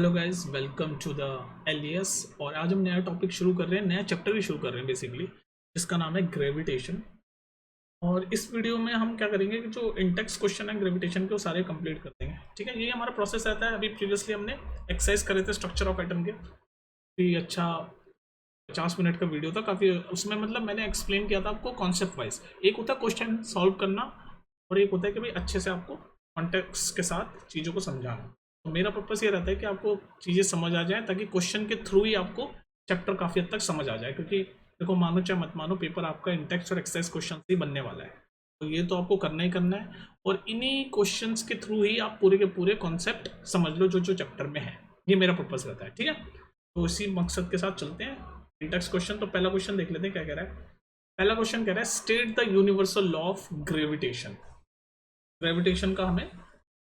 Hello guys, welcome to the एलियस। और आज हम नया टॉपिक शुरू कर रहे हैं, नया चैप्टर भी शुरू कर रहे हैं बेसिकली, जिसका नाम है ग्रेविटेशन। और इस वीडियो में हम क्या करेंगे कि जो इंटेक्स क्वेश्चन है ग्रेविटेशन के वो सारे कंप्लीट कर देंगे। ठीक है, ये हमारा प्रोसेस रहता है। अभी प्रीवियसली हमने एक्सरसाइज करे थे स्ट्रक्चर ऑफ एटम के, भी अच्छा 50 मिनट का वीडियो था काफ़ी। उसमें मतलब मैंने एक्सप्लेन किया था आपको कॉन्सेप्ट वाइज। एक होता है क्वेश्चन सॉल्व करना, और एक होता है कि भाई अच्छे से आपको कॉन्टेक्स्ट के साथ चीज़ों को समझाना। तो मेरा पर्पस ये रहता है कि आपको चीज़ें समझ आ जाए, ताकि क्वेश्चन के थ्रू ही आपको चैप्टर काफ़ी हद तक समझ आ जाए। क्योंकि देखो, मानो चाहे मत मानो, पेपर आपका इंटेक्स्ट और एक्सरसाइज क्वेश्चन से ही बनने वाला है। तो ये तो आपको करना ही करना है, और इन्हीं क्वेश्चंस के थ्रू ही आप पूरे के पूरे कॉन्सेप्ट समझ लो जो जो चैप्टर में है। ये मेरा पर्पस रहता है। ठीक है, तो इसी मकसद के साथ चलते हैं इंटेक्स क्वेश्चन। तो पहला क्वेश्चन देख लेते हैं क्या कह रहा है। पहला क्वेश्चन कह रहा है state the universal law of gravitation. Gravitation का हमें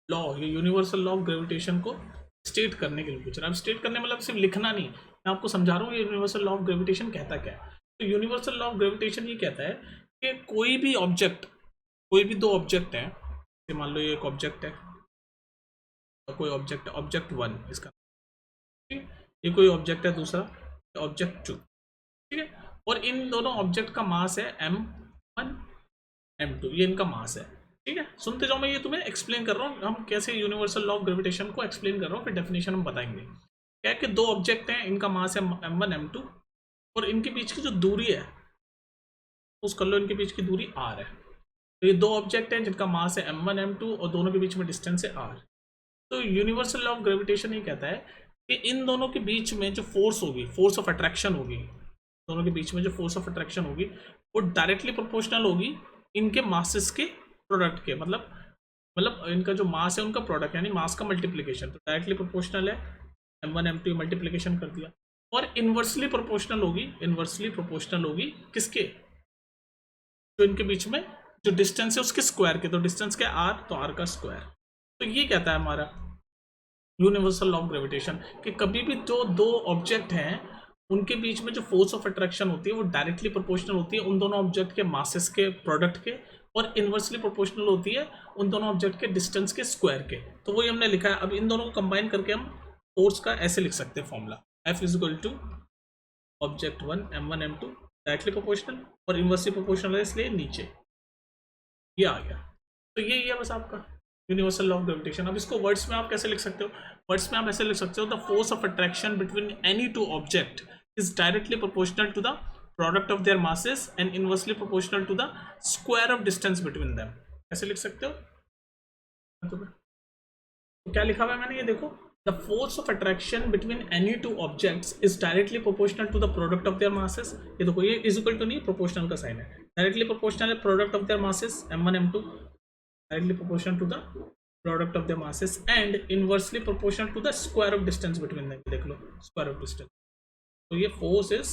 लॉ, ये यूनिवर्सल लॉ ऑफ ग्रेविटेशन को स्टेट करने के लिए पूछ रहा है। अब स्टेट करने मतलब सिर्फ लिखना नहीं, मैं आपको समझा रहा हूँ ये यूनिवर्सल लॉ ऑफ ग्रेविटेशन कहता क्या है। तो यूनिवर्सल लॉ ऑफ ग्रेविटेशन ये कहता है कि कोई भी ऑब्जेक्ट, कोई भी दो ऑब्जेक्ट हैं, मान लो ये एक ऑब्जेक्ट है, कोई ऑब्जेक्ट, ऑब्जेक्ट वन इसका, ठीक है, ये कोई ऑब्जेक्ट है दूसरा, ऑब्जेक्ट टू, ठीक है। और इन दोनों ऑब्जेक्ट का मास है m1 m2, ये इनका मास है। ठीक है, सुनते जाओ, मैं ये तुम्हें एक्सप्लेन कर रहा हूँ हम कैसे यूनिवर्सल लॉ ऑफ ग्रेविटेशन को एक्सप्लेन कर रहा हूँ, फिर डेफिनेशन हम बताएंगे। क्या है कि दो ऑब्जेक्ट हैं, इनका मास है m1 m2, और इनके बीच की जो दूरी है उस कर लो, इनके बीच की दूरी r है। तो ये दो ऑब्जेक्ट हैं जिनका मास है m1 m2, और दोनों के बीच में डिस्टेंस है r। तो यूनिवर्सल लॉ ऑफ ग्रेविटेशन ये कहता है कि इन दोनों के बीच में जो फोर्स होगी, फोर्स ऑफ अट्रैक्शन होगी, दोनों के बीच में जो फोर्स ऑफ अट्रैक्शन होगी वो डायरेक्टली प्रोपोर्शनल होगी इनके मासेस के प्रोडक्ट के। मतलब इनका जो मास है उनका प्रोडक्ट, यानी मास का मल्टीप्लिकेशन, तो डायरेक्टली प्रोपोर्शनल है। m1 m2 मल्टीप्लिकेशन कर दिया। और इन्वर्सली प्रोपोर्शनल होगी, इन्वर्सली प्रोपोर्शनल होगी किसके, तो इनके बीच में जो डिस्टेंस है उसके स्क्वायर के। तो डिस्टेंस क्या है r, तो r का स्क्वायर। तो ये कहता है हमारा यूनिवर्सल लॉ ऑफ ग्रेविटेशन कि कभी भी जो दो ऑब्जेक्ट हैं उनके बीच में जो फोर्स ऑफ अट्रैक्शन होती है वो डायरेक्टली प्रोपोर्शनल होती है उन दोनों ऑब्जेक्ट के मासेस के प्रोडक्ट के, और इनवर्सली प्रोपोर्शनल होती है उन दोनों ऑब्जेक्ट के डिस्टेंस के स्क्वायर के। तो वही हमने लिखा है। अब इन दोनों को कंबाइन करके हम फोर्स का ऐसे लिख सकते हैं formula, F is equal to object one m1 m2 directly proportional, और इनवर्सली प्रोपोर्शनल है इसलिए नीचे ये आ गया। तो ये है बस आपका यूनिवर्सल लॉ ऑफ ग्रेविटेशन। अब इसको वर्ड्स में आप कैसे लिख सकते हो, वर्ड्स में आप ऐसे लिख सकते हो, the force of attraction between any two object is directly proportional to the product of their masses and inversely proportional to the square of distance between them. ऐसे लिख सकते हो। तो क्या लिखा हुआ है मैंने, ये देखो, the force of attraction between any two objects is directly proportional to the product of their masses. ये देखो, ये इज इक्वल टू नहीं, प्रोपोर्शनल का साइन है, डायरेक्टली प्रोपोर्शनल है product of their masses m1 m2, directly proportional to the product of the masses and inversely proportional to the square of distance between them। देख लो, square of distance। तो ये force is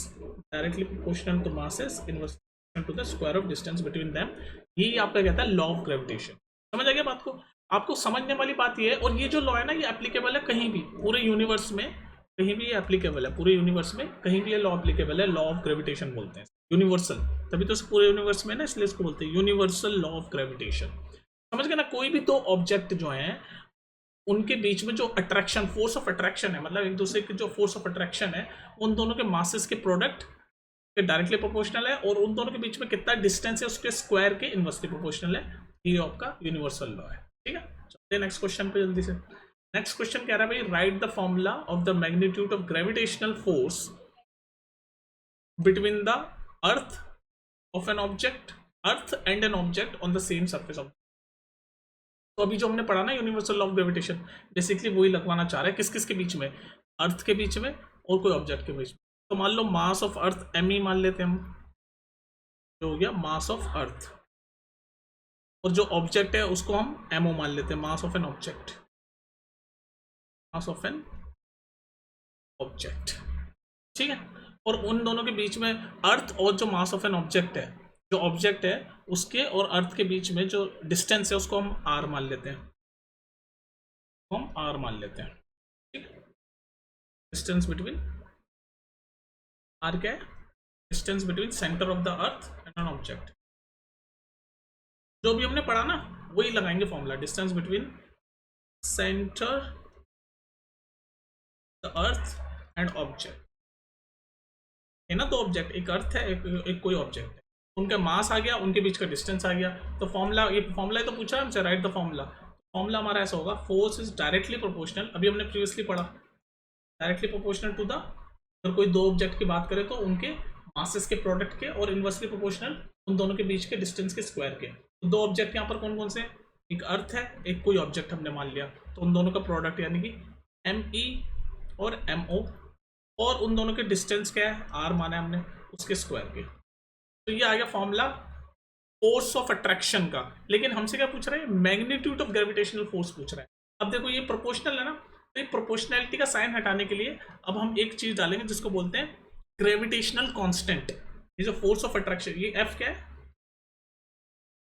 directly proportional to masses, inversely proportional to the square of distance between them। ये आपका कहता है law of gravitation. समझ आ गया बात को, आपको समझने वाली बात ये है। और ये जो लॉ है ना, ये एप्लीकेबल है कहीं भी पूरे यूनिवर्स में, कहीं भी ये एप्लीकेबल है पूरे यूनिवर्स में, कहीं भी ये लॉ एप्लीकेबल है। लॉ ऑफ ग्रेविटेशन बोलते हैं यूनिवर्सल, तभी तो पूरे यूनिवर्स में ना, इसलिए इसको बोलते हैं यूनिवर्सल लॉ ऑफ ग्रेविटेशन। समझ गए ना, कोई भी दो ऑब्जेक्ट जो हैं उनके बीच में जो अट्रैक्शन, फोर्स ऑफ अट्रैक्शन है, मतलब एक दूसरे की जो फोर्स ऑफ अट्रैक्शन है उन दोनों के मासेस के प्रोडक्ट के डायरेक्टली प्रोपोर्शनल है, और उन दोनों के बीच में कितना डिस्टेंस है उसके स्क्वायर के इनवर्सली प्रोपोर्शनल है। ये आपका यूनिवर्सल लॉ है। ठीक है, चलते हैं नेक्स्ट क्वेश्चन पे जल्दी से। नेक्स्ट क्वेश्चन कह रहा है भाई, right the formula of the magnitude of gravitational force between the earth of an object, earth and an object on the same surface of. तो अभी जो हमने पढ़ा ना universal law of gravitation, basically वही लगवाना चाह रहा है। किस किस के बीच में, अर्थ के बीच में और कोई ऑब्जेक्ट के बीच में। तो मान लो मास ऑफ अर्थ m ही मान लेते हैं हम, जो हो गया मास ऑफ अर्थ, और जो ऑब्जेक्ट है उसको हम mo मान लेते हैं, मास of an object, mass of an object. ठीक है, और उन दोनों के बीच में अर्थ और जो मास ऑफ एन ऑब्जेक्ट है, जो ऑब्जेक्ट है उसके और अर्थ के बीच में जो डिस्टेंस है उसको हम r मान लेते हैं, हम r मान लेते हैं। ठीक है, डिस्टेंस बिटवीन, r क्या है, distance between centre of the earth and an object. जो भी हमने पढ़ा ना वही लगाएंगे formula, distance between centre the earth and object है ना, दो ऑब्जेक्ट, एक अर्थ है, एक कोई ऑब्जेक्ट है, उनका मास आ गया, उनके बीच का डिस्टेंस आ गया, तो फॉर्मूला, ये फॉर्मूला तो पूछा हमसे, राइट द फॉर्मूला। फॉर्मूला हमारा ऐसा होगा, फोर्स इज डायरेक्टली प्रोपोर्शनल, अभी हमने प्रीवियसली पढ़ा, डायरेक्टली प्रोपोर्शनल टू द, अगर कोई दो ऑब्जेक्ट की बात करें तो उनके मासेस के प्रोडक्ट के, और इनवर्सली प्रोपोर्शनल उन दोनों के बीच के डिस्टेंस के स्क्वायर के। तो दो ऑब्जेक्ट यहाँ पर कौन कौन से, एक अर्थ है, एक कोई ऑब्जेक्ट हमने मान लिया, तो उन दोनों का प्रोडक्ट यानी कि ME और MO, और उन दोनों के डिस्टेंस क्या है, R माना है हमने, उसके स्क्वायर के। तो ये आ गया फॉर्मूला फोर्स ऑफ अट्रैक्शन का। लेकिन हमसे क्या पूछ रहे हैं, मैग्नीट्यूड ऑफ ग्रेविटेशनल फोर्स पूछ रहे हैं। अब देखो ये प्रोपोर्शनल है ना, तो ये प्रोपोर्शनैलिटी का साइन हटाने के लिए अब हम एक चीज डालेंगे जिसको बोलते हैं ग्रेविटेशनल कांस्टेंट। ये जो फोर्स ऑफ अट्रैक्शन, ये F क्या है,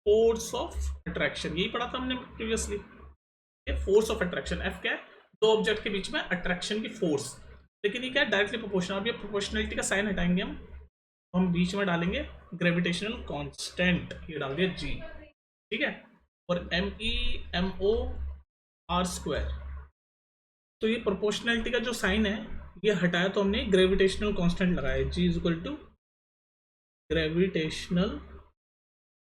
फोर्स ऑफ अट्रैक्शन, यही पढ़ा था हमने प्रीवियसली। ये फोर्स ऑफ अट्रैक्शन F क्या है, दो ऑब्जेक्ट के बीच में अट्रैक्शन की फोर्स। लेकिन ये क्या है, डायरेक्टली प्रोपोर्शनल। अब ये प्रोपोर्शनैलिटी का साइन हटाएंगे हम बीच में डालेंगे ग्रेविटेशनल कांस्टेंट, ये डाल दिया G, ठीक है, और ME MO R²। तो ये प्रोपोर्शनैलिटी का जो साइन है ये हटाया, तो हमने ग्रेविटेशनल कांस्टेंट लगाया, G = ग्रेविटेशनल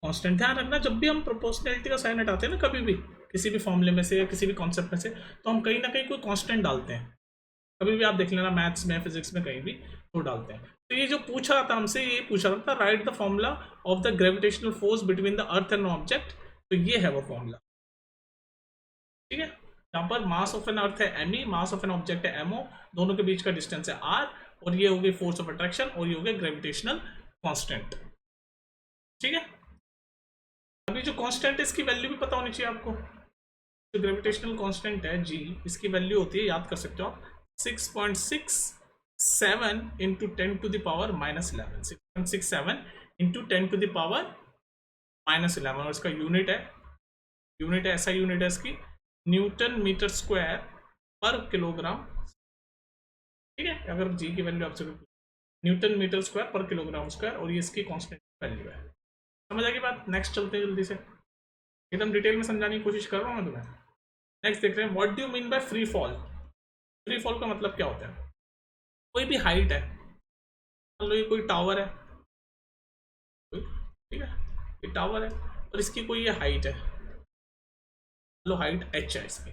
कांस्टेंट। ध्यान रखना, जब भी हम प्रोपोर्शनैलिटी का साइन हटाते हैं ना, कभी भी किसी भी फॉर्मूले में से या किसी भी कॉन्सेप्ट में से, तो हम कहीं ना कहीं कोई कांस्टेंट डालते हैं। कभी भी आप देख लेना, मैथ्स में, फिजिक्स में, कहीं भी तो डालते हैं। तो ये जो पूछ रहा था हमसे, ये पूछ रहा था right the formula of the gravitational force between the earth and object. तो ये है वो फॉर्मूला, ठीक है। यहाँ पर मास ऑफ एन अर्थ है ME, mass of an object है MO, दोनों के बीच का डिस्टेंस है R, और ये हो गई फोर्स ऑफ अट्रैक्शन, और ये हो गया ग्रेविटेशनल कांस्टेंट, ठीक है। अभी जो कांस्टेंट है इसकी वैल्यू भी पता होनी चाहिए आपको। जो ग्रेविटेशनल कांस्टेंट है G, इसकी वैल्यू होती है, याद कर सकते हो आप, 6.67 इंटू 10⁻⁻11, 6.67 इंटू 10⁻⁻11, और इसका यूनिट है ऐसा यूनिट है इसकी न्यूटन मीटर स्क्वायर पर किलोग्राम, ठीक है। अगर G की वैल्यू आपसे न्यूटन मीटर स्क्वायर पर किलोग्राम स्क्वायर, और ये इसकी कांस्टेंट वैल्यू है। समझ आ गई बात। नेक्स्ट चलते हैं जल्दी से, एकदम डिटेल में समझाने की कोशिश कर रहा हूँ मैं तुम्हें। नेक्स्ट देख रहे हैं, what do you mean by free fall. Free fall का मतलब क्या होता है, कोई भी हाइट है, मान लो ये कोई टावर है, ठीक है, ये टावर है, और इसकी कोई ये हाइट है, लो हाइट h है इसकी,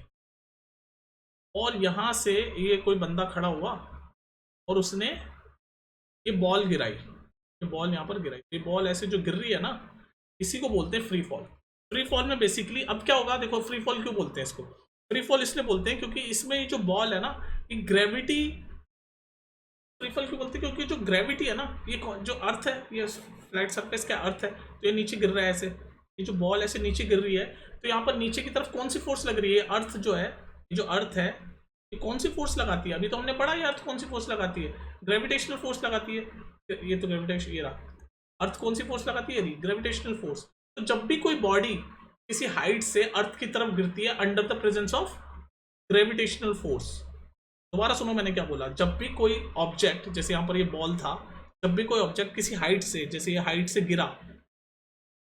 और यहाँ से ये कोई बंदा खड़ा हुआ और उसने ये बॉल गिराई, ये बॉल यहाँ पर गिराई, ये बॉल ऐसे जो गिर रही है ना, इसी को बोलते हैं फ्री फॉल। फ्री फॉल में बेसिकली अब क्या होगा, देखो फ्री फॉल क्यों बोलते हैं इसको, फ्री फॉल इसलिए बोलते हैं क्योंकि इसमें ये जो बॉल है ना, ये ग्रेविटी, फ्री फॉल क्यों बोलते हैं क्योंकि जो ग्रेविटी है ना, ये जो अर्थ है, ये फ्लैट सरफेस का अर्थ है, तो ये नीचे गिर रहा है ऐसे, ये जो बॉल ऐसे नीचे गिर रही है, तो यहाँ पर नीचे की तरफ कौन सी फोर्स लग रही है, अर्थ जो है, ये जो अर्थ है, ये कौन सी फोर्स लगाती है, अभी तो हमने पढ़ा ये अर्थ कौन सी फोर्स लगाती है, ग्रेविटेशनल फोर्स लगाती है। ये तो ग्रेविटेशन, ये रहा, अर्थ कौन सी फोर्स लगाती है, ग्रेविटेशनल फोर्स। तो जब भी कोई बॉडी किसी हाइट से अर्थ की तरफ गिरती है under the presence of gravitational force, दोबारा सुनो मैंने क्या बोला, जब भी कोई ऑब्जेक्ट, जैसे यहाँ पर ये बॉल था, जब भी कोई ऑब्जेक्ट किसी हाइट से, जैसे ये हाइट से गिरा,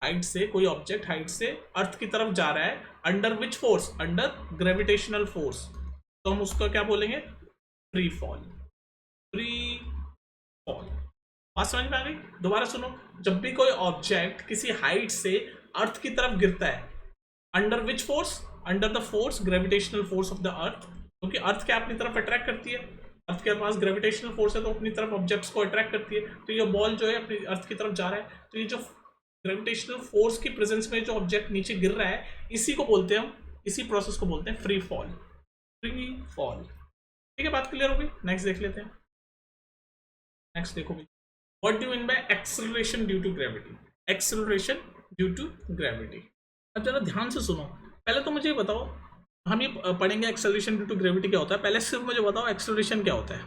हाइट से कोई ऑब्जेक्ट हाइट से अर्थ की तरफ जा रहा है, under which force, under gravitational force, तो हम उसका क्या बोलेंगे, फ्री फॉल। फ्री फॉल, बात समझ में आ गई। दोबारा सुनो, जब भी कोई ऑब्जेक्ट किसी हाइट से अर्थ की तरफ गिरता है, under which force, under the force, gravitational force of the earth, क्योंकि अर्थ क्या अपनी तरफ अट्रैक्ट करती है, अर्थ के पास ग्रेविटेशनल फोर्स है, तो अपनी तरफ ऑब्जेक्ट्स को अट्रैक्ट करती है। तो ये बॉल जो है अपनी अर्थ की तरफ जा रहा है, तो ये जो ग्रेविटेशनल फोर्स की प्रेजेंस में जो ऑब्जेक्ट नीचे गिर रहा है, इसी को बोलते हैं हम, इसी प्रोसेस को बोलते हैं फ्री फॉल। फ्री फॉल, ठीक है, बात क्लियर हो गई। नेक्स्ट देख लेते हैं। नेक्स्ट देखो भाई, what do you mean by acceleration due to gravity. Acceleration due to gravity, अब जरा ध्यान से सुनो। पहले तो मुझे बताओ, हम ये पढ़ेंगे एक्सेलरेशन ड्यू टू ग्रेविटी क्या होता है, पहले सिर्फ मुझे बताओ एक्सेलरेशन क्या होता है।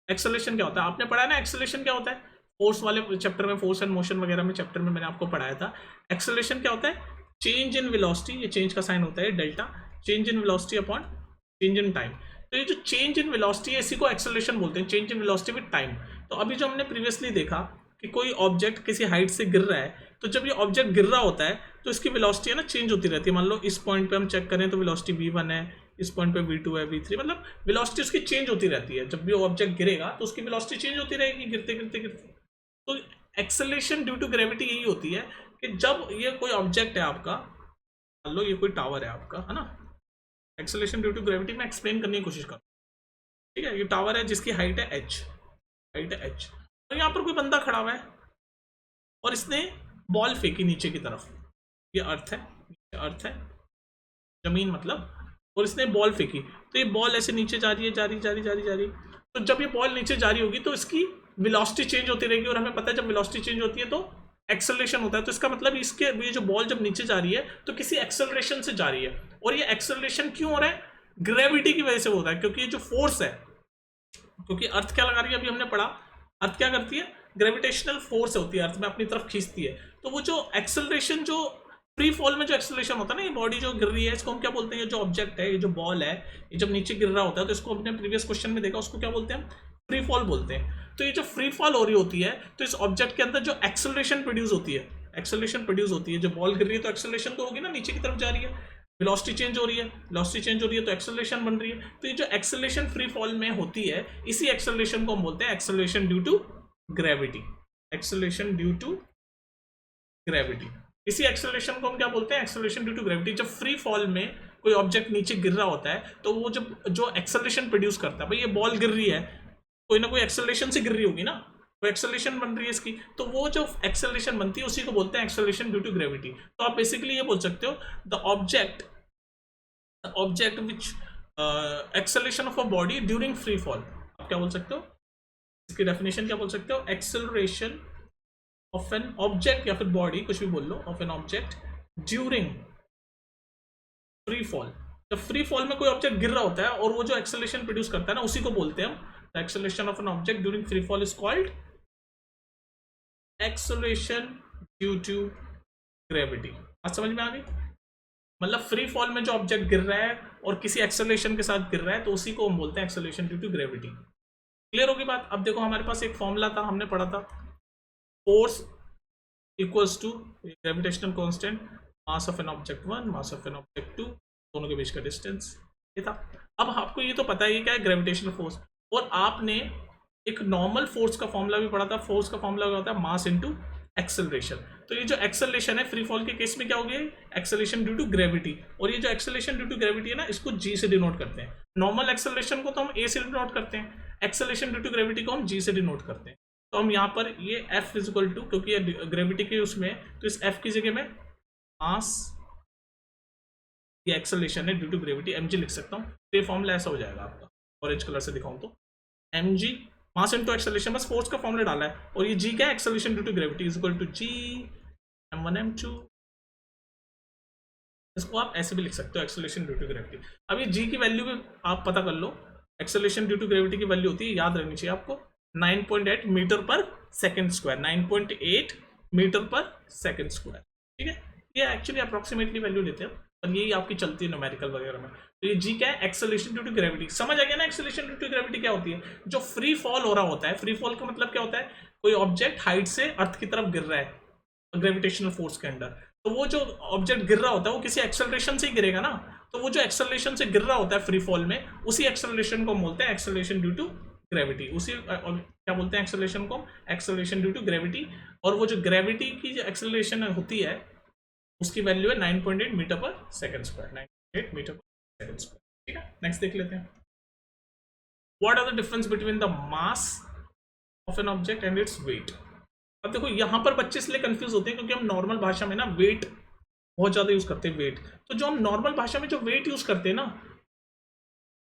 एक्सेलरेशन क्या होता है, आपने पढ़ा है ना एक्सेलरेशन क्या होता है, फोर्स वाले चैप्टर में, फोर्स एंड मोशन वगैरह में चैप्टर में मैंने आपको पढ़ाया था। एक्सेलरेशन क्या होता है, चेंज इन वेलोसिटी, ये चेंज का साइन होता है delta, change in velocity upon change in time. तो ये जो चेंज इन वेलोसिटी है, इसी को एक्सेलरेशन बोलते हैं, change in velocity with time. तो अभी जो हमने प्रीवियसली देखा कि कोई ऑब्जेक्ट किसी हाइट से गिर रहा है, तो जब ये ऑब्जेक्ट गिर रहा होता है तो इसकी वेलोसिटी है ना चेंज होती रहती है। मान लो इस पॉइंट पे हम चेक करें तो वेलोसिटी v1 है, इस पॉइंट पे v2 है, v3, मतलब वेलोसिटी उसकी चेंज होती रहती है। जब भी ऑब्जेक्ट गिरेगा तो उसकी वेलोसिटी चेंज होती रहेगी गिरते गिरते गिरते। तो एक्सेलरेशन ड्यू टू ग्रेविटी यही होती है कि जब ये कोई ऑब्जेक्ट है आपका, मान लो ये कोई टावर है आपका, है ना, एक्सेलरेशन ड्यू टू ग्रेविटी में एक्सप्लेन करने की कोशिश कर, ठीक है। ये टावर है जिसकी हाइट है h, हाइट है h, और यहाँ पर कोई बंदा खड़ा हुआ है और इसने बॉल फेंकी नीचे की तरफ, ये अर्थ है, अर्थ है जमीन मतलब, और इसने बॉल फेंकी, तो ये बॉल ऐसे नीचे जा रही है, जा रही जा रही जा रही जा रही। तो जब ये बॉल नीचे जा रही होगी तो इसकी वेलोसिटी चेंज होती रहेगी, और हमें पता है जब वेलोसिटी चेंज होती है तो एक्सेलरेशन होता है। तो इसका मतलब इसके ये जो बॉल जब नीचे जा रही है तो किसी एक्सेलरेशन से जा रही है, और ये एक्सेलरेशन क्यों हो रहा है? ग्रेविटी की वजह से हो रहा है, क्योंकि ये जो फोर्स है, क्योंकि अर्थ क्या लगा रही है, अभी हमने पढ़ा, अर्थ क्या करती है, ग्रेविटेशनल फोर्स होती है, अर्थ में अपनी तरफ खींचती है। तो वो जो एक्सेलरेशन, जो फ्री फॉल में जो एक्सेलरेशन होता है ना, ये बॉडी जो गिर रही है इसको हम क्या बोलते हैं, ये जो ऑब्जेक्ट है, ये जो बॉल है, ये जब नीचे गिर रहा होता है तो इसको अपने प्रीवियस क्वेश्चन में देखा, उसको क्या बोलते हैं, फ्री फॉल बोलते हैं। तो ये जो फ्री फॉल हो रही होती है तो इस ऑब्जेक्ट के अंदर जो एक्सेलरेशन प्रोड्यूस होती है, एक्सेलरेशन प्रोड्यूस होती है, जो बॉल गिर रही है तो एक्सेलरेशन तो होगी ना, नीचे की तरफ जा रही है, वेलोसिटी चेंज हो रही है, वेलोसिटी चेंज हो रही है तो एक्सेलरेशन बन रही है। तो ये जो एक्सेलरेशन फ्री फॉल में होती है, इसी एक्सेलरेशन को हम बोलते हैं acceleration due to gravity, acceleration due to gravity. इसी एक्सेलरेशन को हम क्या बोलते हैं, एक्सेलरेशन ड्यू टू ग्रेविटी। जब फ्री फॉल में कोई ऑब्जेक्ट नीचे गिर रहा होता है तो वो जब जो एक्सेलरेशन प्रोड्यूस करता है, भाई ये बॉल गिर रही है, कोई ना कोई एक्सेलरेशन से गिर रही होगी ना, कोई एक्सेलरेशन बन रही है इसकी, तो वो जो एक्सेलरेशन बनती है उसी को बोलते हैं एक्सेलरेशन ड्यू टू ग्रेविटी। तो आप बेसिकली ये बोल सकते हो the object which acceleration of a body during free fall, आप क्या बोल सकते हो, इसकी डेफिनेशन क्या बोल सकते हो, एक्सेलरेशन ऑफ एन ऑब्जेक्ट, या फिर बॉडी कुछ भी बोल लो, of an object during free fall. जब फ्री फॉल में कोई ऑब्जेक्ट गिर रहा होता है और वो जो एक्सेलरेशन प्रोड्यूस करता है ना, उसी को बोलते हैं हम the acceleration of an object during free fall is called acceleration due to gravity. आज समझ में आ गई, मतलब फ्री फॉल में जो ऑब्जेक्ट गिर रहा है और किसी एक्सेलरेशन के साथ गिर रहा है तो उसी को हम बोलते हैं acceleration due to gravity. Clear होगी बात? अब देखो हमारे पास एक फॉर्मूला था, हमने पढ़ा था, force equals to gravitational constant mass of an object 1 mass of an object 2, दोनों के बीच का डिस्टेंस, ये था। अब आपको ये तो पता है क्या है ग्रेविटेशनल फोर्स, और आपने एक नॉर्मल फोर्स का फॉर्मूला भी पढ़ा था। फोर्स का फॉर्मूला क्या होता है, मास इनटू एक्सेलरेशन। तो ये जो एक्सेलरेशन है फ्री फॉल के केस में क्या हो गया, एक्सेलरेशन ड्यू टू ग्रेविटी, और ये जो एक्सेलरेशन ड्यू टू ग्रेविटी है ना, इसको जी से डिनोट करते हैं। नॉर्मल एक्सेलरेशन को तो हम ए से डिनोट करते हैं, एक्सेलरेशन ड्यू टू ग्रेविटी को हम जी से डिनोट करते हैं। तो हम यहाँ पर ये F इक्वल टू, क्योंकि ये ग्रेविटी के उसमें, तो इस F की जगह में मास, ये एक्सेलरेशन है ड्यू टू ग्रेविटी, mg लिख सकता हूँ। तो ये फॉर्मूला ऐसा हो जाएगा आपका, ऑरेंज कलर से दिखाऊं तो mg मास इनटू एक्सेलरेशन, बस फोर्स का फॉर्मूला डाला है, और ये g क्या है, acceleration due to gravity is equal to g m1 m2। इसको आप ऐसे भी लिख सकते हो, एक्सेलरेशन ड्यू टू ग्रेविटी। अब ये g की वैल्यू भी आप पता कर लो, एक्सेलरेशन ड्यू टू ग्रेविटी की वैल्यू होती है, याद रखनी चाहिए आपको, 9.8 metre per second square, 9.8 metre per second square, ठीक है। ये एक्चुअली अप्रोक्सीमेटली वैल्यू लेते हैं, और यही आपकी चलती है न्यूमेरिकल वगैरह में। तो ये जी क्या है, एक्सेलरेशन ड्यू टू ग्रेविटी। समझ आ गया ना एक्सेलरेशन ड्यू टू ग्रेविटी क्या होती है, जो फ्री फॉल हो रहा होता है। फ्री फॉल का मतलब क्या होता है, कोई ऑब्जेक्ट हाइट से अर्थ की तरफ गिर रहा है ग्रेविटेशनल फोर्स के अंडर, तो वो जो ऑब्जेक्ट गिर रहा होता है वो किसी एक्सेलरेशन से ही गिरेगा ना, तो वो जो एक्सेलरेशन से गिर रहा होता है फ्री फॉल में, उसी एक्सेलरेशन को हम बोलते हैं एक्सेलरेशन ड्यू टू ग्रेविटी। उसी क्या बोलते हैं एक्सेलरेशन को, एक्सेलरेशन ड्यू टू ग्रेविटी। और वो जो ग्रेविटी की जो एक्सेलरेशन होती है उसकी वैल्यू है 9.8 metre per second square, 9.8 metre per second square, ठीक है। नेक्स्ट देख लेते हैं, what are the difference between the mass of an object and its weight. अब देखो यहाँ पर बच्चे इसलिए कंफ्यूज होते हैं क्योंकि हम नॉर्मल भाषा में ना वेट बहुत ज्यादा यूज करते हैं, वेट। तो जो हम नॉर्मल भाषा में जो वेट यूज करते हैं ना,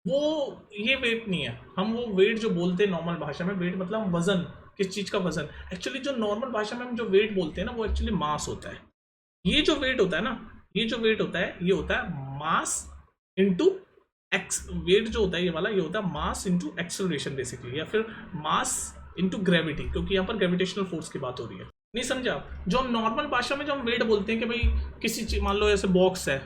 वो ये वेट नहीं है। हम वो वेट जो बोलते हैं नॉर्मल भाषा में, वेट मतलब वजन, किस चीज का वजन। एक्चुअली जो नॉर्मल भाषा में हम जो वेट बोलते हैं ना, वो एक्चुअली मास होता है। ये जो वेट होता है ना, ये जो वेट होता है, ये होता है मास इनटू एक्स। वेट जो होता है ये वाला, ये होता है मास इनटू एक्सेलरेशन बेसिकली, या फिर मास इनटू ग्रेविटी, क्योंकि यहाँ पर ग्रेविटेशनल फोर्स की बात हो रही है। नहीं समझे आप? जो हम नॉर्मल भाषा में जो हम वेट बोलते हैं कि भाई किसी चीज, मान लो ऐसे बॉक्स है,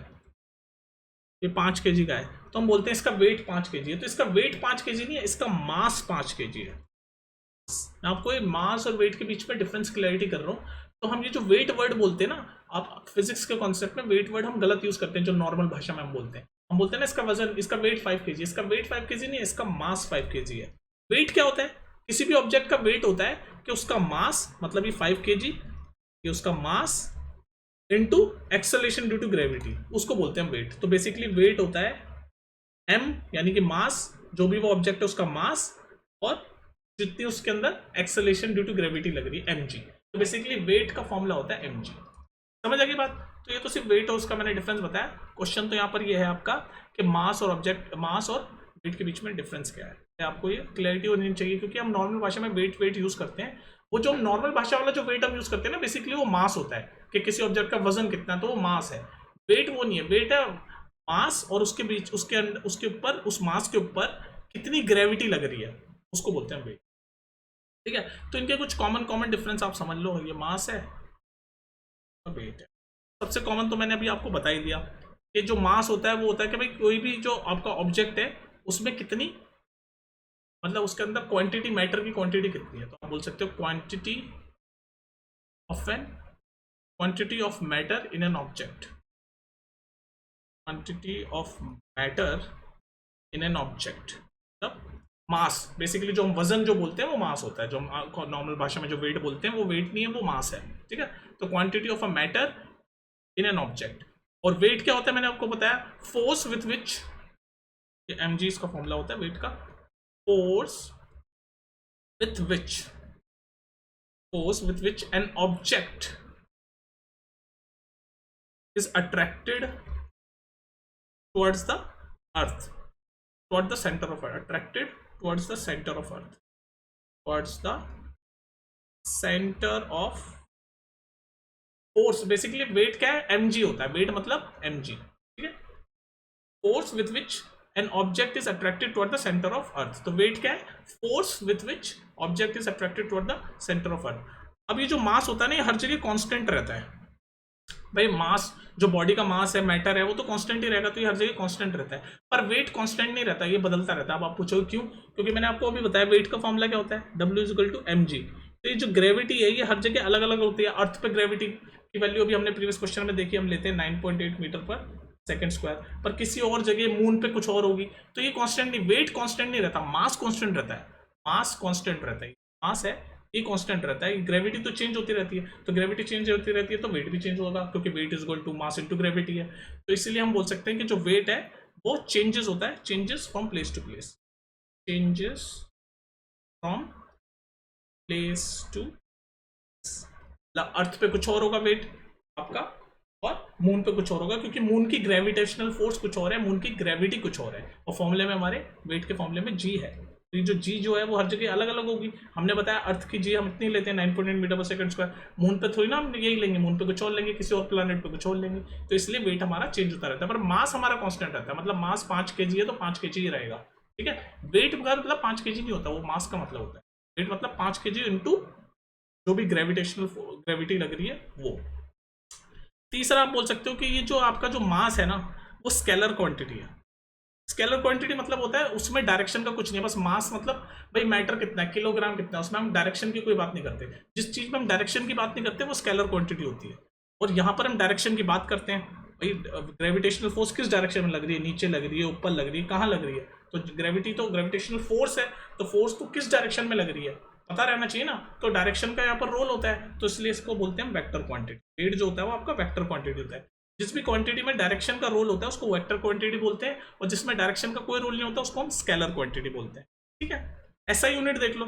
ये 5 kg का है, तो हम बोलते हैं इसका वेट 5 kg है। तो इसका वेट 5 kg नहीं है, इसका मास 5 kg है। मैं आपको ये मास और वेट के बीच में डिफरेंस क्लैरिटी कर रहा हूँ। तो हम ये जो वेट वर्ड बोलते हैं ना, आप फिजिक्स के कॉन्सेप्ट में वेट वर्ड हम गलत यूज करते हैं, जो नॉर्मल भाषा में हम बोलते हैं। हम बोलते हैं ना इसका वजन, इसका वेट 5 kg, इसका वेट 5 kg नहीं है, इसका मास 5 kg है। वेट क्या होता है? किसी भी ऑब्जेक्ट का वेट होता है कि उसका मास, मतलब ये 5 kg, ये उसका mass into acceleration due to gravity, उसको बोलते हैं वेट। तो बेसिकली वेट होता है m, यानी कि मास, जो भी वो ऑब्जेक्ट है उसका मास, और जितनी उसके अंदर एक्सेलरेशन ड्यू टू ग्रेविटी लग रही है, mg। तो बेसिकली वेट का फॉर्मूला होता है mg। समझ आ गई बात? तो ये तो सिर्फ वेट और उसका मैंने डिफरेंस बताया। क्वेश्चन तो यहाँ पर ये है आपका कि मास और ऑब्जेक्ट, मास और वेट के बीच में डिफरेंस क्या है। आपको ये क्लैरिटी होनी चाहिए, क्योंकि हम नॉर्मल भाषा में वेट यूज करते हैं। वो जो नॉर्मल भाषा वाला जो वेट हम यूज करते हैं ना, बेसिकली वो मास होता है कि किसी ऑब्जेक्ट का वजन कितना, तो वो मास है। वेट वो नहीं है, वेट है मास और उसके बीच, उसके अंदर, उसके ऊपर, उस मास के ऊपर कितनी ग्रेविटी लग रही है, उसको बोलते हैं वेट। ठीक है, तो इनके कुछ कॉमन डिफरेंस आप समझ लो। ये मास है, वेट है। सबसे कॉमन तो मैंने अभी आपको बता ही दिया कि जो मास होता है वो होता है कि भाई कोई भी जो आपका ऑब्जेक्ट है उसमें कितनी, मतलब उसके अंदर क्वांटिटी, मैटर की क्वांटिटी कितनी है। तो आप बोल सकते हो quantity of matter in an object, quantity of matter in an object, मतलब मास। बेसिकली जो हम वजन जो बोलते हैं वो मास होता है, जो हम नॉर्मल भाषा में जो वेट बोलते हैं वो वेट नहीं है, वो मास है। ठीक है, तो quantity of a matter in an object. और वेट क्या होता है मैंने आपको बताया, फोर्स विथ विच, mg इसका फॉर्मूला होता है वेट का, force with which an object is attracted towards the earth, towards the center of earth, attracted towards the center of earth, towards the center of force। Basically weight क्या है, mg होता है, wait मतलब mg। ठीक है, force with which an object is attracted toward the centre of earth. तो wait क्या है, force with which object is attracted toward the centre of earth. अब ये जो मास होता है ना, ये हर जगह कांस्टेंट रहता है। भाई मास, जो बॉडी का मास है, मैटर है, वो तो कांस्टेंट ही रहेगा, तो ये हर जगह कांस्टेंट रहता है। पर वेट कांस्टेंट नहीं रहता, ये बदलता रहता है। अब आप पूछोगे क्यों? क्योंकि मैंने आपको अभी बताया वेट का फॉर्मूला क्या होता है, W = mg। तो ये जो ग्रेविटी है ये हर जगह अलग अलग होती है। अर्थ पे ग्रेविटी की वैल्यू अभी हमने प्रीवियस क्वेश्चन में देखी, हम लेते हैं 9.8 मीटर पर सेकंड स्क्वायर, पर किसी और जगह मून पे कुछ और होगी। तो ये कांस्टेंट नहीं, वेट कांस्टेंट नहीं रहता, मास कांस्टेंट रहता है। मास कांस्टेंट रहता है, मास है ये कांस्टेंट रहता है। ग्रेविटी तो चेंज होती रहती है, तो ग्रेविटी चेंज होती रहती है तो वेट भी चेंज होगा, क्योंकि weight is equal to mass into gravity है। तो इसलिए हम बोल सकते हैं कि जो वेट है वो चेंजेस होता है, changes from place to place, changes from place to. Earth पे कुछ और होगा वेट आपका, और मून पे कुछ और होगा, क्योंकि मून की ग्रेविटेशनल फोर्स कुछ और है, मून की ग्रेविटी कुछ और है। और फॉर्मूले में हमारे वेट के फॉर्मूले में जी है, तो ये जो जी जो है वो हर जगह अलग अलग होगी। हमने बताया अर्थ की जी हम इतनी लेते हैं 9.8 metre per second square, moon पे थोड़ी ना हम यही लेंगे, मून पे कुछ और लेंगे, किसी और प्लैनेट पे कुछ और लेंगे। तो इसलिए वेट हमारा चेंज होता रहता है, पर मास हमारा कांस्टेंट रहता है। मतलब मास 5 kg है तो 5 kg ही रहेगा। ठीक है, वेट का मतलब 5 kg नहीं होता, वो मास का मतलब होता है। वेट मतलब 5 kg इंटू जो भी ग्रेविटी लग रही है वो। तीसरा आप बोल सकते हो कि ये जो आपका जो मास है ना, वो स्केलर क्वांटिटी है। स्केलर क्वांटिटी मतलब होता है उसमें डायरेक्शन का कुछ नहीं है, बस मास मतलब भाई मैटर कितना है, किलोग्राम कितना है, उसमें हम डायरेक्शन की कोई बात नहीं करते। जिस चीज में हम डायरेक्शन की बात नहीं करते वो स्केलर क्वांटिटी होती है। और यहाँ पर हम डायरेक्शन की बात करते हैं, भाई ग्रेविटेशनल फोर्स किस डायरेक्शन में लग रही है, नीचे लग रही है, ऊपर लग रही है, कहाँ लग रही है। तो ग्रेविटी तो ग्रेविटेशनल फोर्स है, तो फोर्स तो किस डायरेक्शन में लग रही है पता रहना चाहिए ना। तो डायरेक्शन का यहाँ पर रोल होता है, तो इसलिए इसको बोलते हैं वेक्टर क्वांटिटी। वेट जो होता है वो आपका वेक्टर क्वांटिटी होता है। जिस भी क्वांटिटी में डायरेक्शन का रोल होता है उसको वेक्टर क्वांटिटी बोलते हैं, और जिसमें डायरेक्शन का कोई रोल नहीं होता उसको हम स्केलर क्वांटिटी बोलते हैं। ठीक है, ऐसा यूनिट देख लो,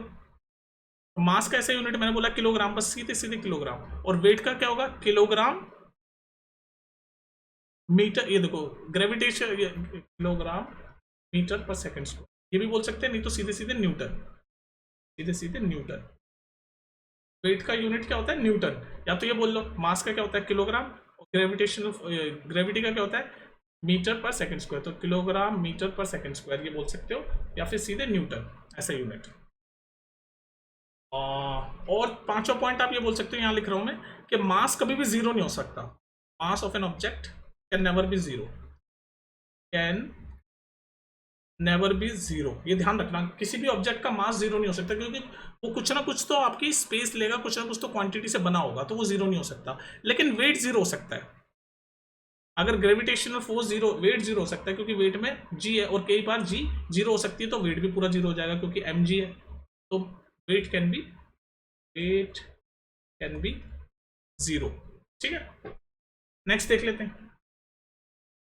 मास का ऐसा यूनिट मैंने बोला किलोग्राम, बस सीधे सीधे किलोग्राम। और वेट का क्या होगा, किलोग्राम मीटर। ये देखो gravitation, kilogram metre per second square, ये भी बोल सकते हैं, नहीं तो सीधे सीधे न्यूटन, सीधे सीधे न्यूटन। वेट का यूनिट क्या होता है, न्यूटन। या तो ये बोल लो मास का क्या होता है, किलोग्राम, और ग्रेविटी का क्या होता है, मीटर पर सेकंड स्क्वायर। तो kilogram metre per second square ये बोल सकते हो, या फिर सीधे न्यूटन ऐसा यूनिट। और पांचवा पॉइंट आप ये बोल सकते हो, यहां लिख रहा हूं मैं, कि मास कभी भी जीरो नहीं हो सकता। मास of an object can never be zero, can never be zero. ये ध्यान रखना, किसी भी ऑब्जेक्ट का मास जीरो नहीं हो सकता, क्योंकि वो कुछ ना कुछ तो आपकी स्पेस लेगा, कुछ ना कुछ तो क्वांटिटी से बना होगा, तो वो जीरो नहीं हो सकता। लेकिन वेट जीरो हो सकता है। अगर gravitational force zero, weight zero हो सकता है क्योंकि वेट में जी है, और कई बार जी जीरो हो सकती है तो वेट भी पूरा जीरो हो जाएगा क्योंकि एम जी है। तो वेट कैन बी जीरो। ठीक है, नेक्स्ट देख लेते हैं।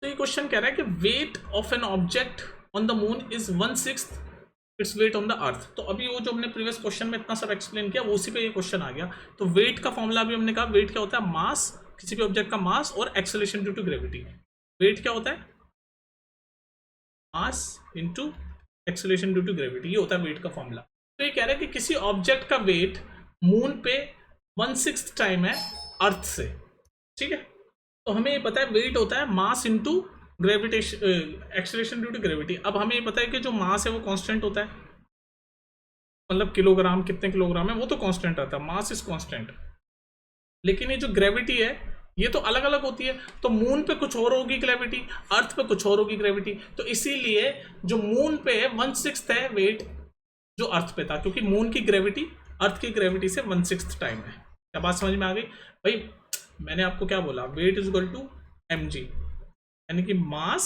तो ये क्वेश्चन कह रहा है कि weight of an object on the moon is 1/6 its weight on the earth. तो अभी वो जो हमने प्रीवियस क्वेश्चन में इतना सब एक्सप्लेन किया वो उसी पे ये क्वेश्चन आ गया। तो वेट का फॉर्मूला अभी हमने कहा, वेट क्या होता है, मास, किसी भी ऑब्जेक्ट का मास और acceleration due to gravity. Weight क्या होता है, mass into acceleration due to gravity, ये होता है वेट का फॉर्मूला। तो ये कह रहा है कि किसी ऑब्जेक्ट का वेट मून पे 1/6 टाइम है अर्थ से। ठीक है, तो हमें ये पता है वेट होता है mass into gravitation, acceleration due to gravity. अब हमें ये पता है कि जो मास है वो कांस्टेंट होता है, मतलब किलोग्राम, कितने किलोग्राम है वो तो कांस्टेंट रहता है, मास इज कांस्टेंट। लेकिन ये जो ग्रेविटी है ये तो अलग अलग होती है। तो मून पे कुछ और होगी ग्रेविटी, अर्थ पे कुछ और होगी ग्रेविटी। तो इसीलिए जो मून पे है 1/6 है वेट जो अर्थ पे था, क्योंकि मून की ग्रेविटी अर्थ की ग्रेविटी से 1/6 टाइम है। क्या बात समझ में आ गई भाई? मैंने आपको क्या बोला, weight is equal to mg, यानी कि mass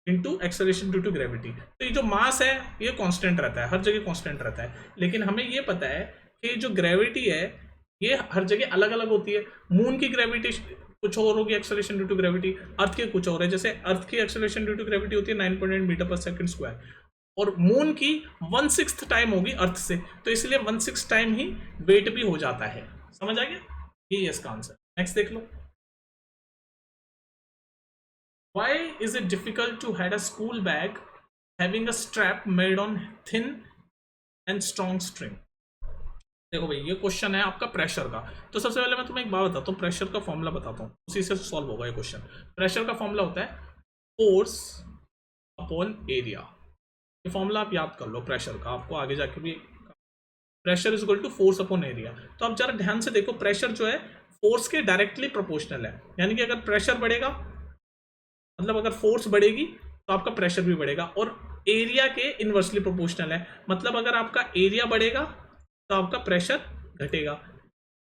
into acceleration due to gravity. तो ये जो मास है ये कांस्टेंट रहता है, हर जगह कांस्टेंट रहता है। लेकिन हमें ये पता है कि जो ग्रेविटी है ये हर जगह अलग अलग होती है। मून की ग्रेविटी कुछ और होगी, एक्सेलरेशन ड्यू टू ग्रेविटी, अर्थ के कुछ और है। जैसे अर्थ की एक्सेलरेशन ड्यू टू ग्रेविटी होती है 9.8 मीटर पर सेकंड स्क्वायर, और मून की 1/6 टाइम होगी अर्थ से, तो इसलिए 1/6 टाइम ही वेट भी हो जाता है। समझ आ गया? ये इसका आंसर। नेक्स्ट देख लो। Why is it difficult to head a school bag having a strap made on thin and strong string? देखो भाई, ये क्वेश्चन है आपका प्रेशर का। तो सबसे पहले मैं तुम्हें एक बात बताता हूँ, प्रेशर का फॉर्मूला बताता हूँ, उसी से सॉल्व होगा ये क्वेश्चन। प्रेशर का फॉर्मूला होता है फोर्स अपॉन एरिया। ये फॉर्मूला आप याद कर लो प्रेशर का, आपको आगे जाके भी। Pressure is equal to force upon area. तो आप जरा ध्यान से देखो, प्रेशर जो है फोर्स के डायरेक्टली प्रोपोर्शनल है। यानी कि अगर प्रेशर बढ़ेगा, मतलब अगर फोर्स बढ़ेगी तो आपका प्रेशर भी बढ़ेगा, और एरिया के इनवर्सली प्रोपोर्शनल है। मतलब अगर आपका एरिया बढ़ेगा तो आपका प्रेशर घटेगा,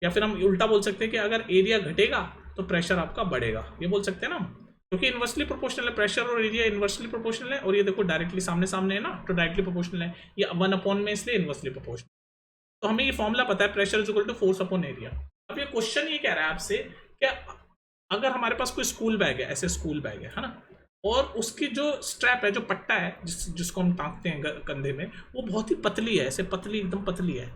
या फिर हम उल्टा बोल सकते हैं कि अगर एरिया घटेगा तो प्रेशर आपका बढ़ेगा, ये बोल सकते हैं ना, क्योंकि इनवर्सली प्रोपोर्शनल है। प्रेशर और एरिया इनवर्सली प्रोपोर्शनल है, और ये देखो डायरेक्टली सामने सामने है ना, तो डायरेक्टली प्रोपोर्शनल है। ये 1 में इसलिए इनवर्सली प्रोपोर्शनल। तो हमें ये फॉर्मूला पता है, pressure is equal to force upon area. अब ये क्वेश्चन ये कह रहा है आपसे कि अगर हमारे पास कोई स्कूल बैग है, ऐसे स्कूल बैग है ना, और उसकी जो स्ट्रैप है, जो पट्टा है जिसको हम टांगते हैं कंधे में, वो बहुत ही पतली है, ऐसे पतली, एकदम पतली है।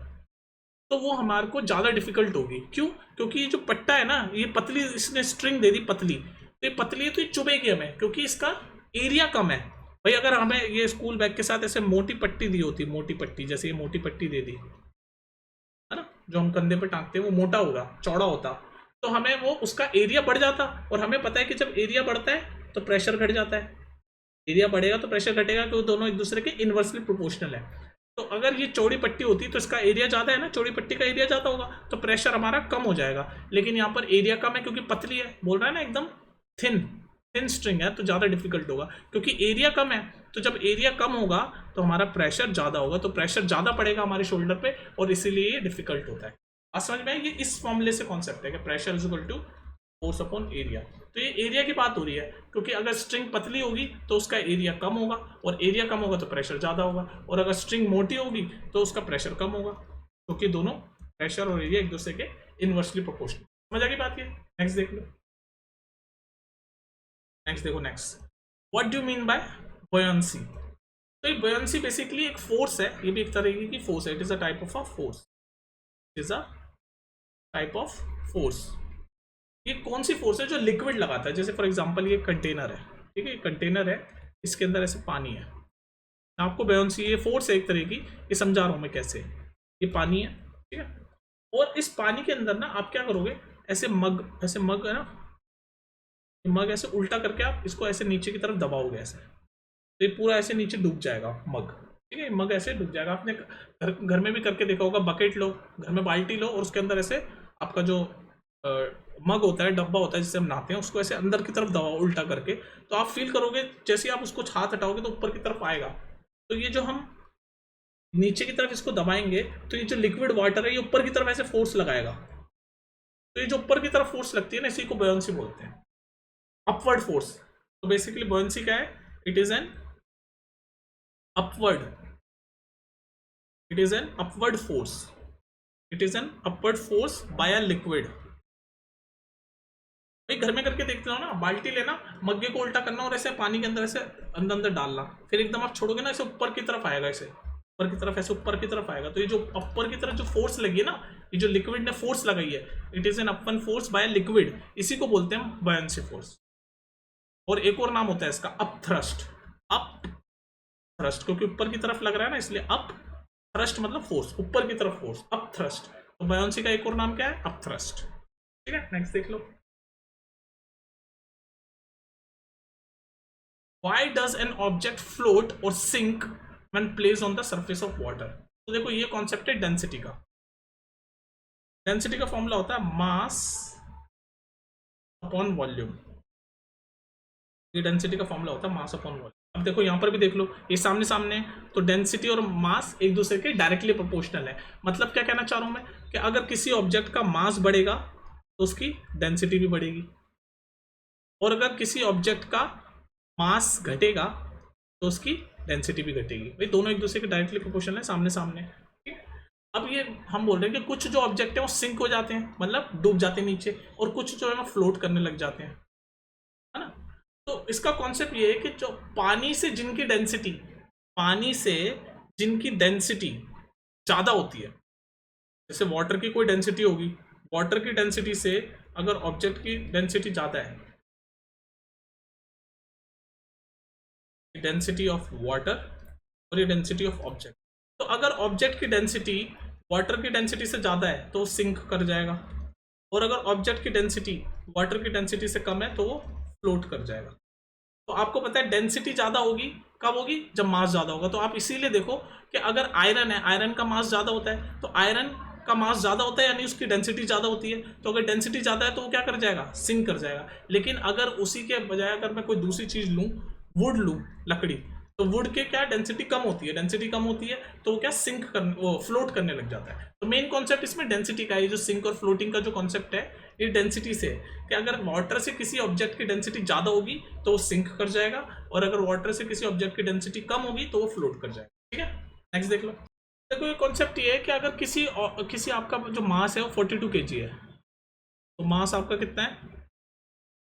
तो वो हमारे को ज़्यादा डिफिकल्ट होगी। क्यों? क्योंकि ये जो पट्टा है ना, ये पतली, इसने स्ट्रिंग दे दी पतली, तो ये पतली है तो ये चुभेगी हमें, क्योंकि इसका एरिया कम है। भाई अगर हमें ये स्कूल बैग के साथ ऐसे मोटी पट्टी दी होती, मोटी पट्टी, जैसे ये मोटी पट्टी दे दी है ना, जो हम कंधे पे टांगते हैं, वो मोटा होगा, चौड़ा होता, तो हमें वो उसका एरिया बढ़ जाता। और हमें पता है कि जब एरिया बढ़ता है तो प्रेशर घट जाता है, एरिया बढ़ेगा तो प्रेशर घटेगा, क्योंकि दोनों एक दूसरे के इनवर्सली प्रोपोर्शनल है। तो अगर ये चौड़ी पट्टी होती तो इसका एरिया ज़्यादा है ना, चौड़ी पट्टी का एरिया ज़्यादा होगा, तो प्रेशर हमारा कम हो जाएगा। लेकिन यहाँ पर एरिया कम है क्योंकि पतली है, बोल रहा है ना, एकदम थिन स्ट्रिंग है, तो ज़्यादा डिफिकल्ट होगा। क्योंकि एरिया कम है, तो जब एरिया कम होगा तो हमारा प्रेशर ज़्यादा होगा, तो प्रेशर ज़्यादा पड़ेगा हमारे शोल्डर पे, और इसीलिए ये डिफिकल्ट होता है। आज समझ में, ये इस फॉर्मूले से कॉन्सेप्ट है कि pressure is equal to force upon area. तो ये एरिया की बात हो रही है, क्योंकि अगर स्ट्रिंग पतली होगी तो उसका एरिया कम होगा, और एरिया कम होगा तो प्रेशर ज़्यादा होगा, और अगर स्ट्रिंग मोटी होगी तो उसका प्रेशर कम होगा, क्योंकि दोनों प्रेशर और एरिया एक दूसरे के इनवर्सली प्रोपोर्शनल। समझ आ गई बात? ये नेक्स्ट देख लो। नेक्स्ट देखो, next, what do mean by buoyancy? तो ये बुयांसी बेसिकली एक फोर्स है, ये भी एक तरीके की फोर्स है। It is a type of a force, is a type of force. ये कौन सी फोर्स है? जो लिक्विड लगाता है। जैसे फॉर एग्जांपल ये कंटेनर है, ठीक है, कंटेनर है, इसके अंदर ऐसे पानी है, आपको बुयांसी, ये फोर्स है एक तरह की, ये समझा रहा हूँ मैं कैसे। ये पानी है, ठीक है, और इस पानी के अंदर ना आप क्या करोगे, ऐसे मग है ना, मग ऐसे उल्टा करके आप इसको ऐसे नीचे की तरफ दबाओगे ऐसे, तो ये पूरा ऐसे नीचे डूब जाएगा मग, ठीक है, मग ऐसे डूब जाएगा। आपने घर में भी करके देखा होगा, बकेट लो, घर में बाल्टी लो, और उसके अंदर ऐसे आपका जो मग होता है, डब्बा होता है जिससे हम नहाते हैं, उसको ऐसे अंदर की तरफ दबाओ उल्टा करके, तो आप फील करोगे जैसे आप उसको हाथ हटाओगे तो ऊपर की तरफ आएगा। तो ये जो हम नीचे की तरफ इसको दबाएंगे तो ये जो लिक्विड वाटर है ये ऊपर की तरफ ऐसे फोर्स लगाएगा, तो ये जो ऊपर की तरफ फोर्स लगती है ना, इसी को बुयांसी बोलते हैं। Upward force. तो बेसिकली बॉयंसी क्या है, it is an upward, it is an upward force, it is an upward force by a liquid. भाई घर में करके देखते हो ना, बाल्टी लेना, मग्गे को उल्टा करना और ऐसे पानी के अंदर ऐसे अंदर अंदर डालना, फिर एकदम आप छोड़ोगे ना, ऐसे ऊपर की तरफ आएगा, ऐसे ऊपर की तरफ, ऐसे ऊपर की तरफ आएगा। तो ये जो ऊपर की तरफ जो फोर्स लगी है ना, ये जो लिक्विड ने फोर्स लगाई है, इट इज एन अपवन फोर्स बाय लिक्विड, इसी को बोलते हैं हम बॉयंसी फोर्स। और एक और नाम होता है इसका अप थ्रस्ट, अप थ्रस्ट, क्योंकि ऊपर की तरफ लग रहा है ना, इसलिए अप थ्रस्ट मतलब फोर्स, ऊपर की तरफ फोर्स, अप थ्रस्ट। तो बॉयंसी का एक और नाम क्या है, अप थ्रस्ट। ठीक है, नेक्स्ट देख लो। Why does an object float or sink when placed on the surface of water? तो देखो ये कॉन्सेप्ट है डेंसिटी का। डेंसिटी का फॉर्मूला होता है मास अपॉन वॉल्यूम। ये डेंसिटी का फॉर्मूला होता है मास अपॉन वॉल्यूम। अब देखो यहाँ पर भी देख लो, ये सामने सामने, तो डेंसिटी और मास एक दूसरे के डायरेक्टली प्रोपोर्शनल है। मतलब क्या कहना चाह रहा हूं मैं, कि अगर किसी ऑब्जेक्ट का मास बढ़ेगा तो उसकी डेंसिटी भी बढ़ेगी, और अगर किसी ऑब्जेक्ट का मास घटेगा तो उसकी डेंसिटी भी घटेगी। भाई दोनों एक दूसरे के डायरेक्टली प्रोपोर्शनल है, सामने सामने। ठीक है, अब ये हम बोल रहे हैं कि कुछ जो ऑब्जेक्ट है वो सिंक हो जाते हैं, मतलब डूब जाते हैं नीचे, और कुछ जो है वो फ्लोट करने लग जाते हैं, है ना। तो इसका कॉन्सेप्ट ये है कि जो पानी से जिनकी डेंसिटी, पानी से जिनकी डेंसिटी ज़्यादा होती है, जैसे वाटर की कोई डेंसिटी होगी, वाटर की डेंसिटी से अगर ऑब्जेक्ट की डेंसिटी ज़्यादा है, डेंसिटी ऑफ वाटर और ये डेंसिटी ऑफ ऑब्जेक्ट, तो अगर ऑब्जेक्ट की डेंसिटी वाटर की डेंसिटी से ज़्यादा है तो वो सिंक कर जाएगा, और अगर ऑब्जेक्ट की डेंसिटी वाटर की डेंसिटी से कम है तो वो फ्लोट कर जाएगा। तो आपको पता है डेंसिटी ज़्यादा होगी कब होगी, जब मास ज़्यादा होगा। तो आप इसीलिए देखो कि अगर आयरन है, आयरन का मास ज़्यादा होता है, तो आयरन का मास ज़्यादा होता है यानी उसकी डेंसिटी ज़्यादा होती है, तो अगर डेंसिटी ज़्यादा है तो वो क्या कर जाएगा, सिंक कर जाएगा। लेकिन अगर उसी के बजाय अगर मैं कोई दूसरी चीज़ लूँ, वुड लूँ, लकड़ी, तो वुड के क्या डेंसिटी कम होती है, डेंसिटी कम होती है तो वो क्या सिंक करने, वो फ्लोट करने लग जाता है। तो मेन कॉन्सेप्ट इसमें डेंसिटी का है, जो सिंक और फ्लोटिंग का जो कॉन्सेप्ट है ये डेंसिटी से है, कि अगर वाटर से किसी ऑब्जेक्ट की डेंसिटी ज़्यादा होगी तो वो सिंक कर जाएगा, और अगर वाटर से किसी ऑब्जेक्ट की डेंसिटी कम होगी तो वो फ्लोट कर जाएगा। ठीक है, नेक्स्ट देख लो। देखो ये कॉन्सेप्ट ये है कि अगर किसी आपका जो मास है वो 42 kg है, तो मास आपका कितना है,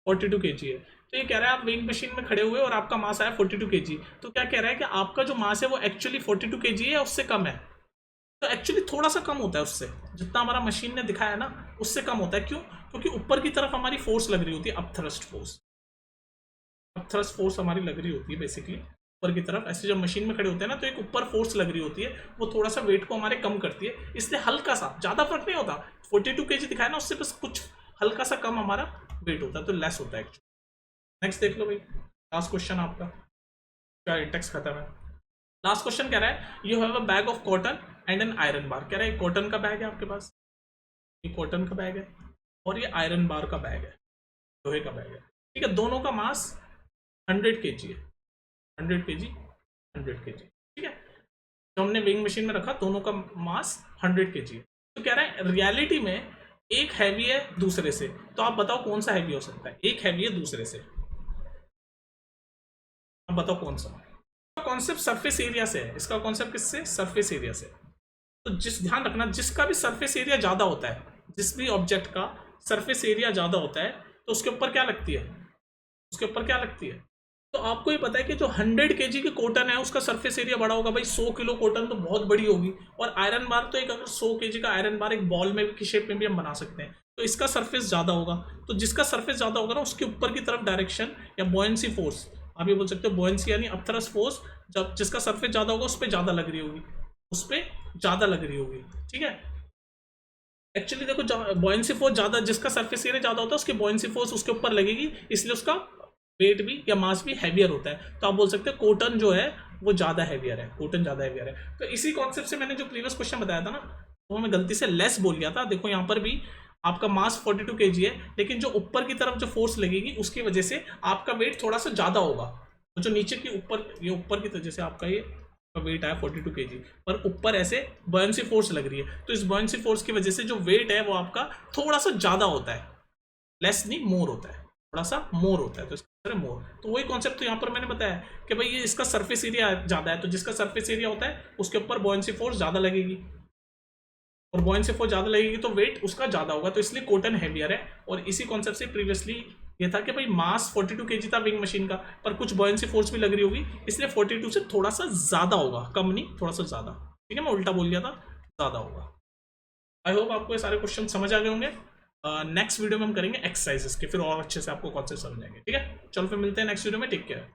42 kg है। तो ये कह रहा है आप वेइंग मशीन में खड़े हुए और आपका मास आया 42 kg, तो क्या कह रहा है कि आपका जो मास है वो एक्चुअली 42 kg है या उससे कम है। तो एक्चुअली थोड़ा सा कम होता है उससे, जितना हमारा मशीन ने दिखाया ना उससे कम होता है। क्यों, क्योंकि ऊपर की तरफ हमारी फोर्स लग रही होती है, अपथ्रस्ट फोर्स, अपथ्रस्ट फोर्स हमारी लग रही होती है बेसिकली ऊपर की तरफ। ऐसे जब मशीन में खड़े होते हैं ना तो एक ऊपर फोर्स लग रही होती है, वो थोड़ा सा वेट को हमारे कम करती है, इसलिए हल्का सा, ज़्यादा फर्क नहीं होता। 42 kg दिखाया ना, उससे बस कुछ हल्का सा कम हमारा वेट होता है, तो लेस होता है एक्चुअली। नेक्स्ट देख लो भाई, लास्ट क्वेश्चन आपका, क्या इंटेक्स खत्म है। लास्ट क्वेश्चन कह रहा है you have a bag of cotton and an iron bar. कह रहा है कॉटन का बैग है आपके पास, ये कॉटन का बैग है और ये आयरन बार का बैग है, लोहे का बैग है। ठीक है, दोनों का मास 100 kg है, 100 kg 100 kg। ठीक है, तो हमने वेइंग मशीन में रखा, दोनों का मास 100 kg है। तो कह रहा है रियलिटी में एक हैवी है दूसरे से, तो आप बताओ कौन सा हैवी हो सकता है। एक हैवी है दूसरे से, अब बताओ कौन सा। कॉन्सेप्ट सरफेस एरिया से है, इसका कॉन्सेप्ट किससे, सरफेस एरिया से। तो ध्यान रखना, जिसका भी सरफेस एरिया ज्यादा होता है, जिस भी ऑब्जेक्ट का सरफेस एरिया ज्यादा होता है तो उसके ऊपर क्या लगती है, उसके ऊपर क्या लगती है। तो आपको ये पता है कि जो 100 kg की कॉटन है उसका सरफेस एरिया बड़ा होगा। भाई 100 किलो कॉटन तो बहुत बड़ी होगी, और आयरन बार तो एक, अगर 100 kg का आयरन बार एक बॉल में की शेप में भी हम बना सकते हैं, तो इसका सरफेस ज्यादा होगा। तो जिसका सरफेस ज्यादा होगा ना उसके ऊपर की तरफ डायरेक्शन या बॉयंसी फोर्स, आप ये बोल सकते हो बॉयंसी यानी अपथ्रस्ट फोर्स, जब जिसका सरफेस ज्यादा होगा उस पर ज्यादा लग रही होगी, उस पर ज्यादा लग रही होगी। ठीक है, एक्चुअली देखो बॉयंसी फोर्स ज्यादा, जिसका सरफेस एरिया ज्यादा होता है उसकी बॉयंसी फोर्स उसके ऊपर लगेगी, इसलिए उसका वेट भी या मास भी हैवियर होता है। तो आप बोल सकते हैं कॉटन जो है वो ज्यादा हैवियर है, कॉटन ज्यादा हैवियर है। तो इसी कॉन्सेप्ट से मैंने जो प्रीवियस क्वेश्चन बताया था ना, वो मैं गलती से लेस बोल गया था। देखो यहाँ पर भी आपका मास 42 kg है, लेकिन जो ऊपर की तरफ जो फोर्स लगेगी उसकी वजह से आपका वेट थोड़ा सा ज्यादा होगा। तो जो नीचे की ऊपर, ये ऊपर की तरफ, जैसे आपका ये वेट आया 42 kg, पर ऊपर ऐसे बॉयंसी फोर्स लग रही है, तो इस बॉयंसी फोर्स की वजह से जो वेट है वो आपका थोड़ा सा ज्यादा होता है, लेस नहीं मोर होता है, थोड़ा सा मोर होता है, तो इसका आंसर है मोर। तो वही कॉन्सेप्ट तो यहाँ पर मैंने बताया कि भाई ये इसका सरफेस एरिया ज़्यादा है, तो जिसका सरफेस एरिया होता है उसके ऊपर बॉयंसी फोर्स ज़्यादा लगेगी, और बॉयंसी फोर्स ज़्यादा लगेगी तो वेट उसका ज़्यादा होगा, तो इसलिए कॉटन हैवियर है। और इसी कॉन्सेप्ट से प्रीवियसली ये था कि भाई मास 42 kg था विंग मशीन का, पर कुछ बॉयंसी फोर्स भी लग रही होगी, इसलिए 42 से थोड़ा सा ज़्यादा होगा, कम नहीं, थोड़ा सा ज़्यादा। ठीक है, मैं उल्टा बोल दिया था, ज़्यादा होगा। आई होप आपको ये सारे क्वेश्चन समझ आ गए होंगे। नेक्स्ट वीडियो में हम करेंगे एक्सरसाइजेस के, फिर और अच्छे से आपको कॉन्सेप्ट समझ आएंगे। ठीक है, चलो फिर मिलते हैं नेक्स्ट वीडियो में, टेक केयर।